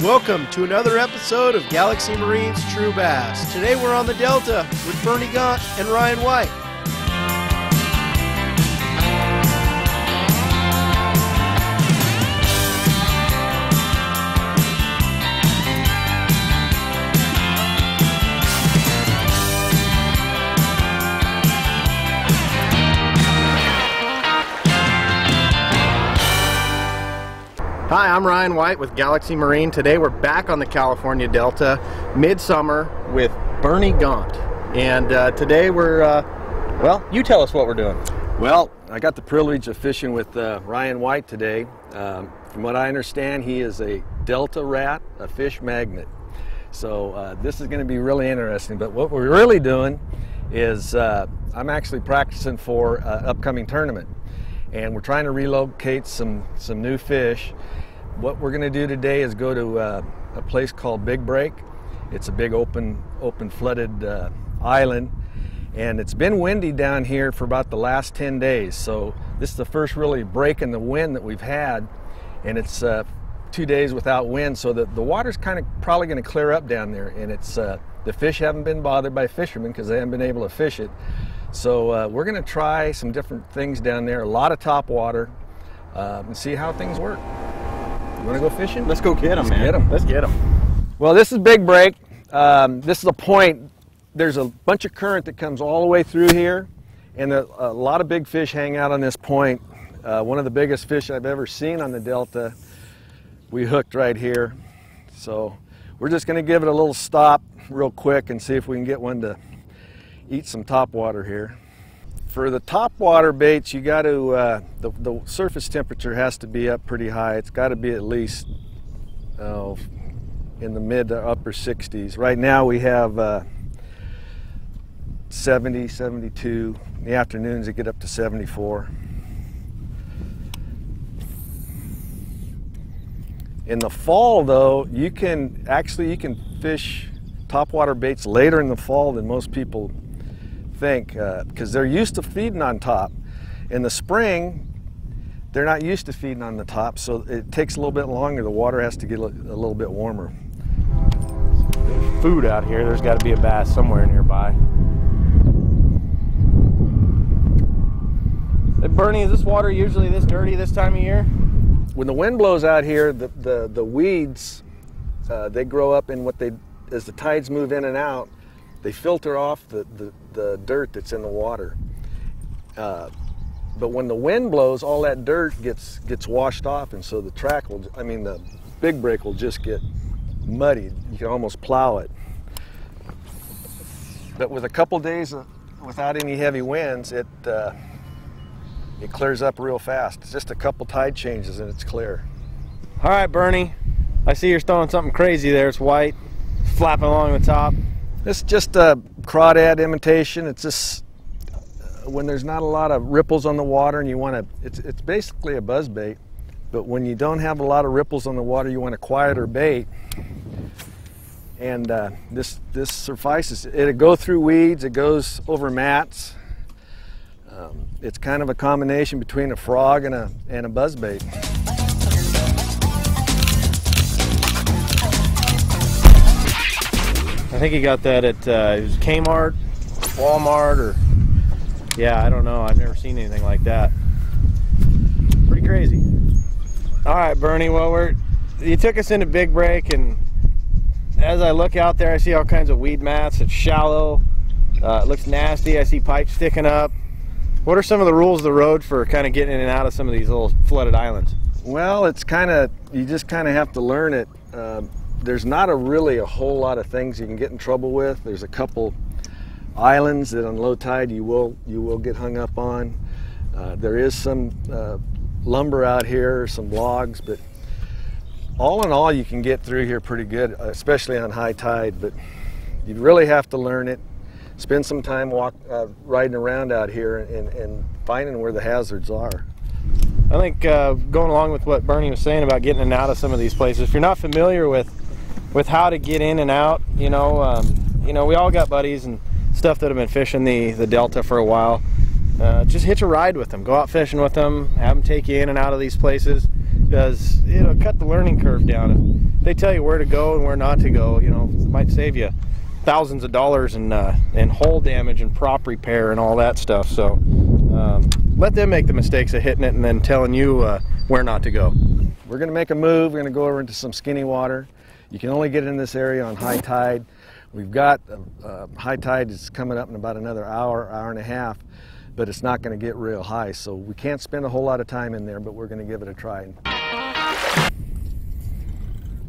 Welcome to another episode of Galaxy Marine's True Bass. Today we're on the Delta with Bernie Gaunt and Ryan White. Hi, I'm Ryan White with Galaxy Marine. Today we're back on the California Delta, midsummer, with Bernie Gaunt. And today we're, well, you tell us what we're doing. Well, I got the privilege of fishing with Ryan White today. From what I understand, he is a Delta rat, a fish magnet. So this is going to be really interesting. But what we're really doing is I'm actually practicing for an upcoming tournament. And we're trying to relocate some new fish. What we're going to do today is go to a place called Big Break. It's a big open flooded island, and it's been windy down here for about the last 10 days. So this is the first really break in the wind that we've had, and it's 2 days without wind. So the water's kind of probably going to clear up down there, and it's the fish haven't been bothered by fishermen because they haven't been able to fish it. So we're going to try some different things down there, a lot of top water, and see how things work. You want to go fishing? Let's go get them, man. Get 'em. Let's get them. Well, this is Big Break. This is a point. There's a bunch of current that comes all the way through here, and a lot of big fish hang out on this point. One of the biggest fish I've ever seen on the Delta, we hooked right here. So we're just going to give it a little stop real quick and see if we can get one to eat some top water here. For the top water baits, you got to the surface temperature has to be up pretty high. It's got to be at least in the mid to upper 60s. Right now we have 70, 72. In the afternoons it get up to 74. In the fall though, you can fish topwater baits later in the fall than most people think, because they're used to feeding on top. In the spring, they're not used to feeding on the top, so it takes a little bit longer. The water has to get a little bit warmer. There's food out here. There's got to be a bass somewhere nearby. Hey, Bernie, is this water usually this dirty this time of year? When the wind blows out here, the weeds, they grow up in as the tides move in and out, they filter off the dirt that's in the water. But when the wind blows, all that dirt gets washed off, and so the Big Break will just get muddy. You can almost plow it. But with a couple days without any heavy winds, it clears up real fast. It's just a couple tide changes and it's clear. All right, Bernie, I see you're throwing something crazy there. It's white, flapping along the top. This is just a crawdad imitation. It's just when there's not a lot of ripples on the water and you want to, it's basically a buzz bait, but when you don't have a lot of ripples on the water, you want a quieter bait. And this suffices. It'll go through weeds, it goes over mats. It's kind of a combination between a frog and a buzz bait. I think he got that at it was Kmart, Walmart, or yeah, I don't know. I've never seen anything like that. Pretty crazy. All right, Bernie. Well, you took us into Big Break, and as I look out there, I see all kinds of weed mats. It's shallow. It looks nasty. I see pipes sticking up. What are some of the rules of the road for kind of getting in and out of some of these little flooded islands? Well, you just kind of have to learn it. There's not really a whole lot of things you can get in trouble with. There's a couple islands that on low tide you will get hung up on. There is some lumber out here, some logs, but all in all you can get through here pretty good, especially on high tide. But you really have to learn it. Spend some time riding around out here and finding where the hazards are. I think going along with what Bernie was saying about getting in and out of some of these places, if you're not familiar with how to get in and out, we all got buddies and stuff that have been fishing the Delta for a while. Just hitch a ride with them, go out fishing with them, have them take you in and out of these places, because it'll cut the learning curve down. they tell you where to go and where not to go. You know, it might save you thousands of dollars in hull damage and prop repair and all that stuff. So let them make the mistakes of hitting it and then telling you where not to go. We're going to make a move. We're going to go over into some skinny water. You can only get in this area on high tide. We've got high tide is coming up in about another hour, hour and a half, but it's not going to get real high, so we can't spend a whole lot of time in there, but we're going to give it a try.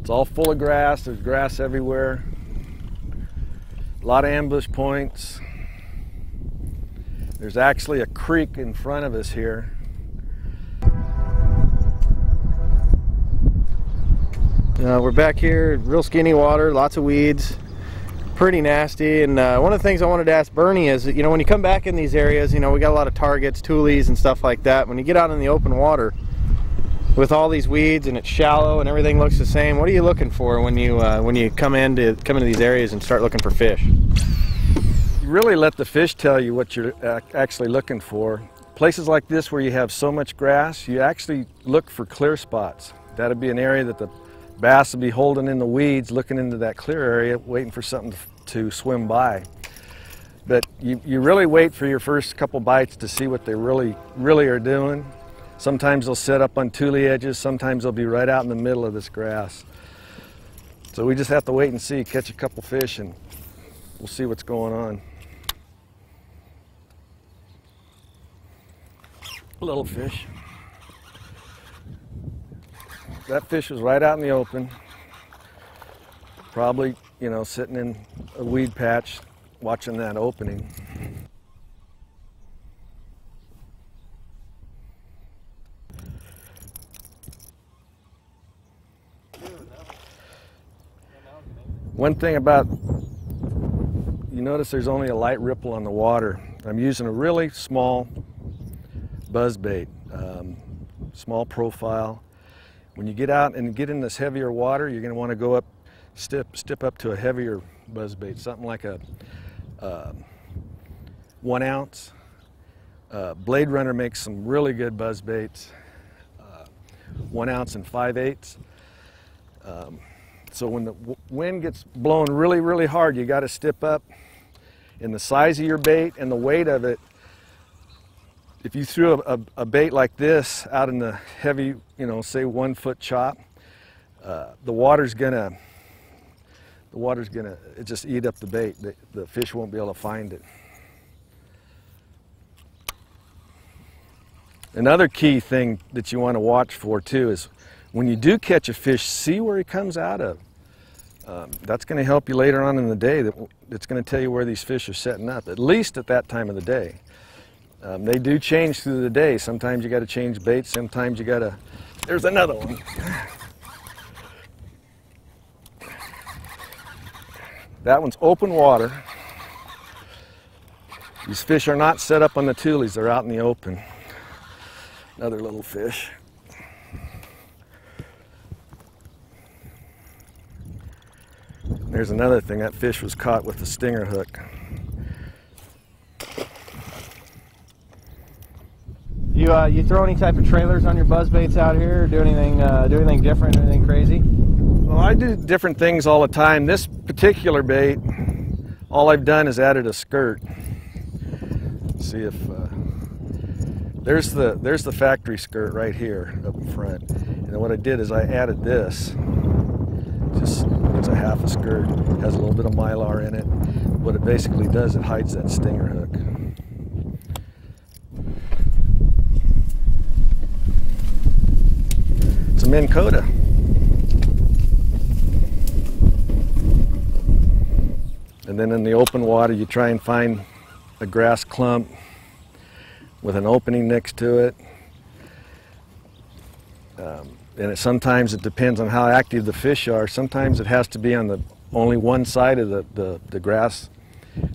It's all full of grass. There's grass everywhere. A lot of ambush points. There's actually a creek in front of us here. We're back here, real skinny water, lots of weeds, pretty nasty. And one of the things I wanted to ask Bernie is, you know, when you come back in these areas, you know, we got a lot of targets, toolies and stuff like that. When you get out in the open water with all these weeds and it's shallow and everything looks the same, what are you looking for when you come into these areas and start looking for fish? You really let the fish tell you what you're actually looking for. Places like this where you have so much grass, you actually look for clear spots. That'd be an area that the bass will be holding in the weeds, looking into that clear area, waiting for something to swim by. But you really wait for your first couple bites to see what they really are doing. Sometimes they'll set up on tule edges, sometimes they'll be right out in the middle of this grass. So we just have to wait and see, catch a couple fish, and we'll see what's going on. Little fish. That fish was right out in the open, probably, you know, sitting in a weed patch watching that opening. One thing about, you notice there's only a light ripple on the water. I'm using a really small buzz bait, small profile. When you get out and get in this heavier water, you're going to want to go up, step up to a heavier buzz bait, something like a 1 ounce. Blade Runner makes some really good buzz baits, 1 ounce and 5/8. So when the wind gets blowing really hard, you got to step up in the size of your bait and the weight of it. If you threw a bait like this out in the heavy, you know, say 1 foot chop, the water's gonna just eat up the bait. The fish won't be able to find it. Another key thing that you want to watch for too is when you do catch a fish, see where he comes out of. That's going to help you later on in the day. It's going to tell you where these fish are setting up, at least at that time of the day. They do change through the day. Sometimes you got to change bait. Sometimes you got to. There's another one. That one's open water. These fish are not set up on the tules. They're out in the open. Another little fish. There's another thing. That fish was caught with a stinger hook. You throw any type of trailers on your buzz baits out here, or do anything different, anything crazy? Well, I do different things all the time. This particular bait, all I've done is added a skirt. Let's see if there's the factory skirt right here up in front, and what I did is I added this. Just it's a half a skirt, has a little bit of mylar in it. What it basically does, it hides that stinger hook. It's a Minn Kota. And then in the open water, you try and find a grass clump with an opening next to it. And sometimes it depends on how active the fish are. Sometimes it has to be on only one side of the grass.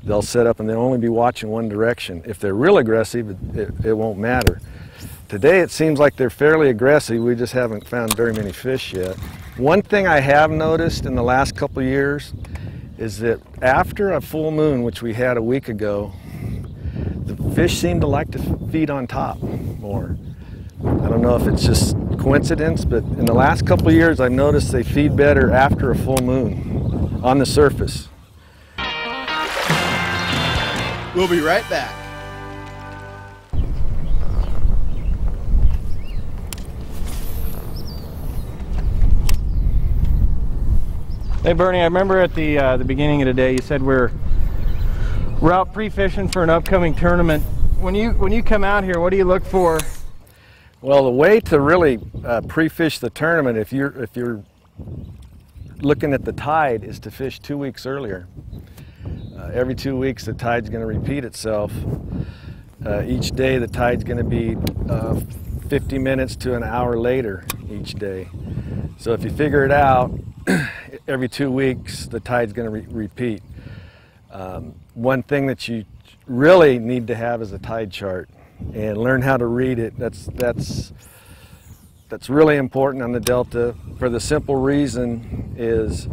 They'll set up and they'll only be watching one direction. If they're real aggressive, it won't matter. Today it seems like they're fairly aggressive. We just haven't found very many fish yet. One thing I have noticed in the last couple of years is that after a full moon, which we had a week ago, the fish seem to like to feed on top more. I don't know if it's just coincidence, but in the last couple of years I've noticed they feed better after a full moon on the surface. We'll be right back. Hey Bernie, I remember at the beginning of the day you said we're out pre-fishing for an upcoming tournament. When you come out here, what do you look for? Well, the way to really pre-fish the tournament, if you're looking at the tide, is to fish 2 weeks earlier. Every 2 weeks the tide's going to repeat itself. Each day the tide's going to be 50 minutes to an hour later each day. So if you figure it out, every 2 weeks the tide's going to repeat. One thing that you really need to have is a tide chart and learn how to read it. That's really important on the Delta, for the simple reason is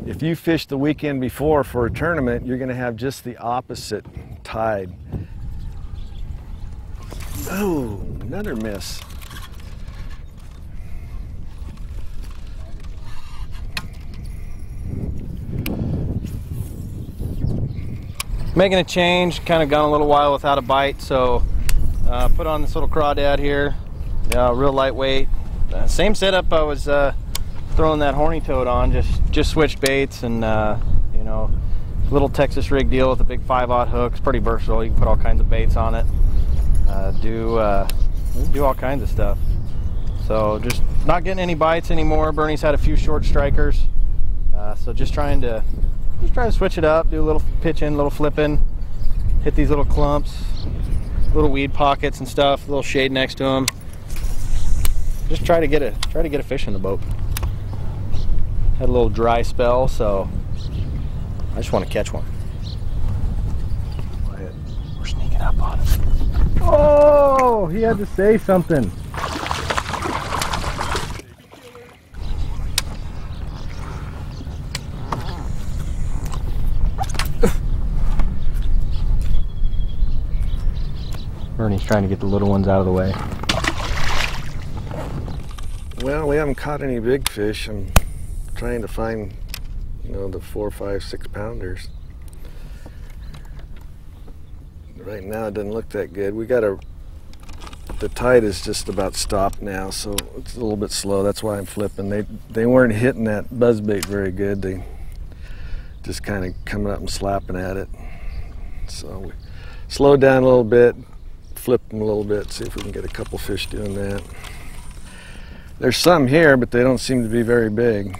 if you fish the weekend before for a tournament, you're going to have just the opposite tide. Oh, another miss. Making a change, kind of gone a little while without a bite, so put on this little crawdad here, real lightweight. Same setup I was throwing that horny toad on, just switched baits, and you know, little Texas rig deal with a big 5/0 hook. It's pretty versatile. You can put all kinds of baits on it. Do all kinds of stuff. So just not getting any bites anymore. Bernie's had a few short strikers, so just trying to switch it up, do a little pitching, a little flipping, hit these little clumps, little weed pockets and stuff, a little shade next to them. Just try to get a fish in the boat. Had a little dry spell, so I just want to catch one. We're sneaking up on him. Oh, he had to say something. Bernie's trying to get the little ones out of the way. Well, we haven't caught any big fish. I'm trying to find, you know, the 4, 5, 6 pounders. Right now it doesn't look that good. The tide is just about stopped now, so it's a little bit slow. That's why I'm flipping. They weren't hitting that buzzbait very good. They just kind of coming up and slapping at it. So we slowed down a little bit, flip them a little bit, see if we can get a couple fish doing that. There's some here, but they don't seem to be very big.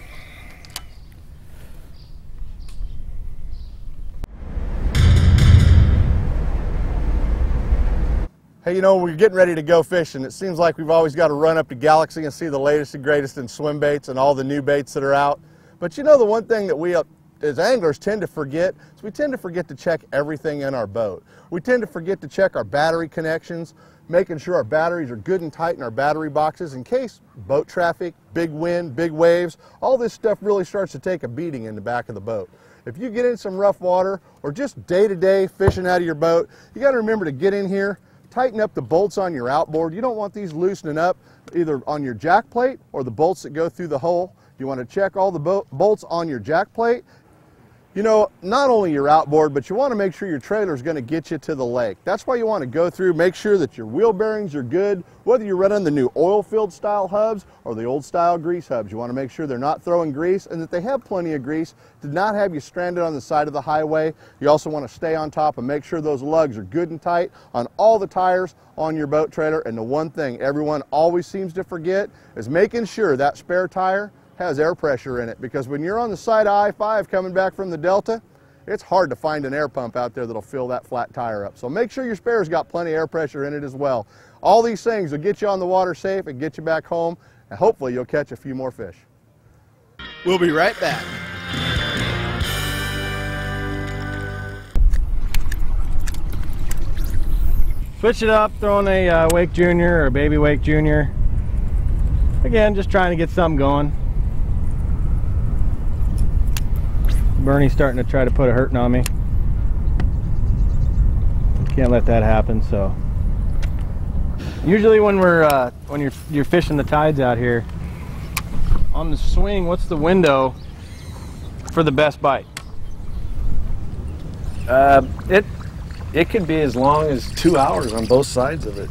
Hey, you know, we're getting ready to go fishing. It seems like we've always got to run up to Galaxy and see the latest and greatest in swim baits and all the new baits that are out. But you know, the one thing that we as anglers tend to forget is we tend to forget to check everything in our boat. We tend to forget to check our battery connections, making sure our batteries are good and tight in our battery boxes in case boat traffic, big wind, big waves, all this stuff really starts to take a beating in the back of the boat. If you get in some rough water or just day-to-day fishing out of your boat, you got to remember to get in here, tighten up the bolts on your outboard. You don't want these loosening up either on your jack plate or the bolts that go through the hole. You want to check all the bolts on your jack plate. You know, not only your outboard, but you want to make sure your trailer is going to get you to the lake. That's why you want to go through, make sure that your wheel bearings are good, whether you're running the new oil-filled style hubs or the old style grease hubs. You want to make sure they're not throwing grease and that they have plenty of grease to not have you stranded on the side of the highway. You also want to stay on top and make sure those lugs are good and tight on all the tires on your boat trailer. And the one thing everyone always seems to forget is making sure that spare tire has air pressure in it, because when you're on the side of I-5 coming back from the Delta, it's hard to find an air pump out there that'll fill that flat tire up. So make sure your spare's got plenty of air pressure in it as well. All these things will get you on the water safe and get you back home, and hopefully you'll catch a few more fish. We'll be right back. Switch it up, throwing a Wake Junior or a baby Wake Junior. Again, just trying to get something going. Bernie's starting to try to put a hurting on me. Can't let that happen, so Usually when you're fishing the tides out here, on the swing, what's the window for the best bite? It could be as long as 2 hours on both sides of it.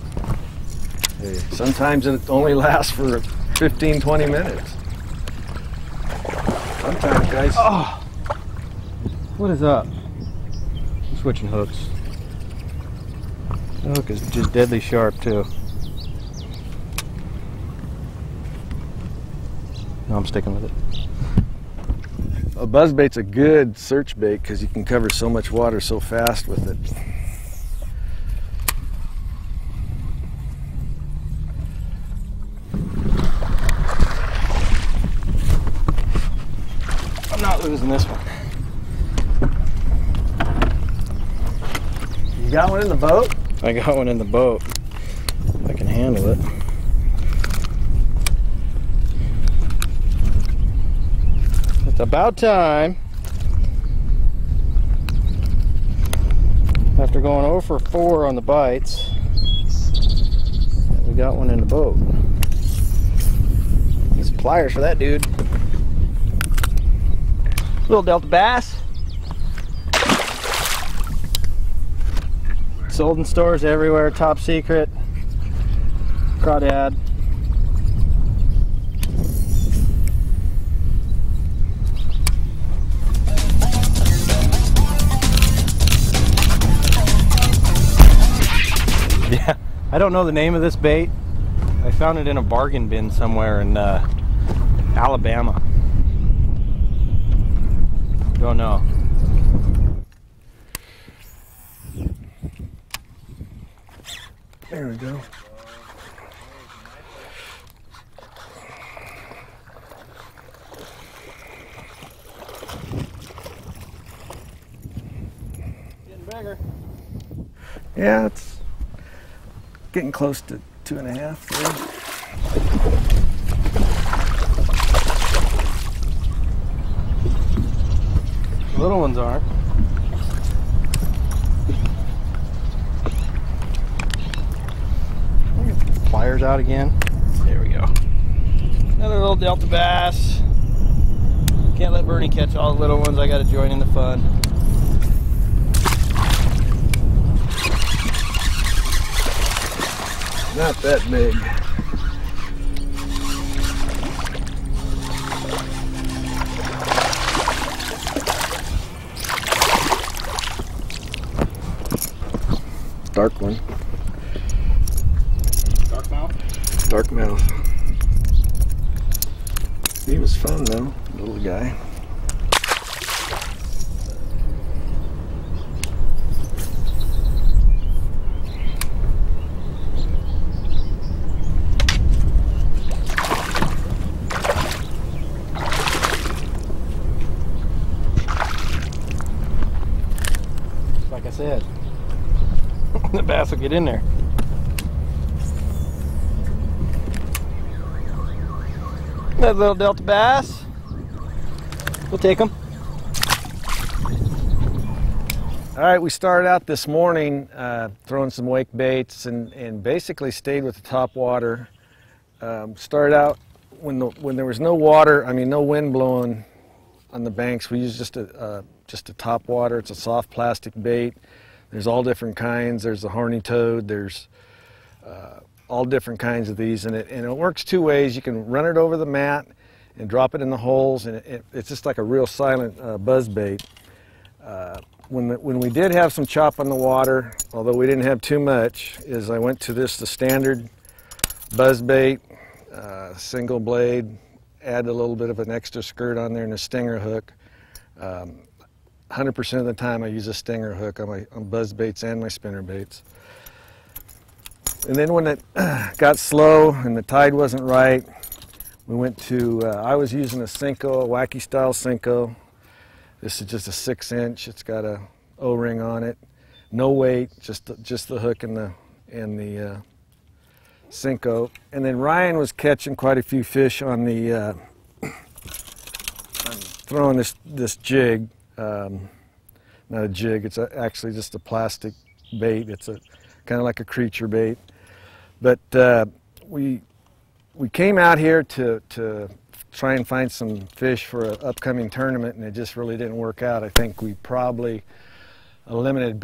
Sometimes it only lasts for 15-20 minutes. Sometimes, guys. Oh, what is up? I'm switching hooks. The hook is just deadly sharp too. No, I'm sticking with it. A buzzbait's a good search bait because you can cover so much water so fast with it. I'm not losing this one. You got one in the boat? I got one in the boat. I can handle it. It's about time. After going 0 for 4 on the bites, we got one in the boat. Need some pliers for that dude. Little Delta bass. Sold in stores everywhere, top secret. Crawdad. Yeah, I don't know the name of this bait. I found it in a bargain bin somewhere in Alabama. Don't know. There we go. Getting bigger. Yeah, it's getting close to 2.5, 3. Little ones aren't. Pliers out again. There we go. Another little Delta bass. Can't let Bernie catch all the little ones. I got to join in the fun. Not that big. Dark one. Dark mouth? Dark mouth. He was fun though, little guy. Like I said, the bass will get in there. That little Delta bass. We'll take them. All right, we started out this morning throwing some wake baits and basically stayed with the top water. Started out when there was no water, I mean no wind blowing on the banks. We used just a top water. It's a soft plastic bait. There's all different kinds. There's the horny toad. There's all different kinds of these, and it works two ways. You can run it over the mat and drop it in the holes, and it's just like a real silent buzz bait. When we did have some chop on the water, although we didn't have too much, is I went to the standard buzz bait, single blade, add a little bit of an extra skirt on there and a stinger hook. 100% of the time I use a stinger hook on buzz baits and my spinner baits. And then when it got slow and the tide wasn't right, we went to, I was using a Senko, a wacky style Senko. This is just a 6-inch. It's got a O-ring on it. No weight, just the hook and the Senko. And then Ryan was catching quite a few fish on the, throwing this jig. Not a jig, it's actually just a plastic bait. It's kind of like a creature bait. But we came out here to try and find some fish for an upcoming tournament, and it just really didn't work out. I think we probably eliminated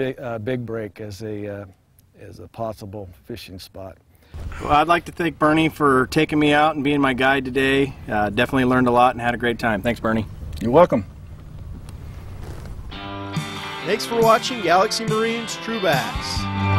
Big Break as a possible fishing spot. Well, I'd like to thank Bernie for taking me out and being my guide today. Definitely learned a lot and had a great time. Thanks, Bernie. You're welcome. Thanks for watching Galaxy Marine's True Bass.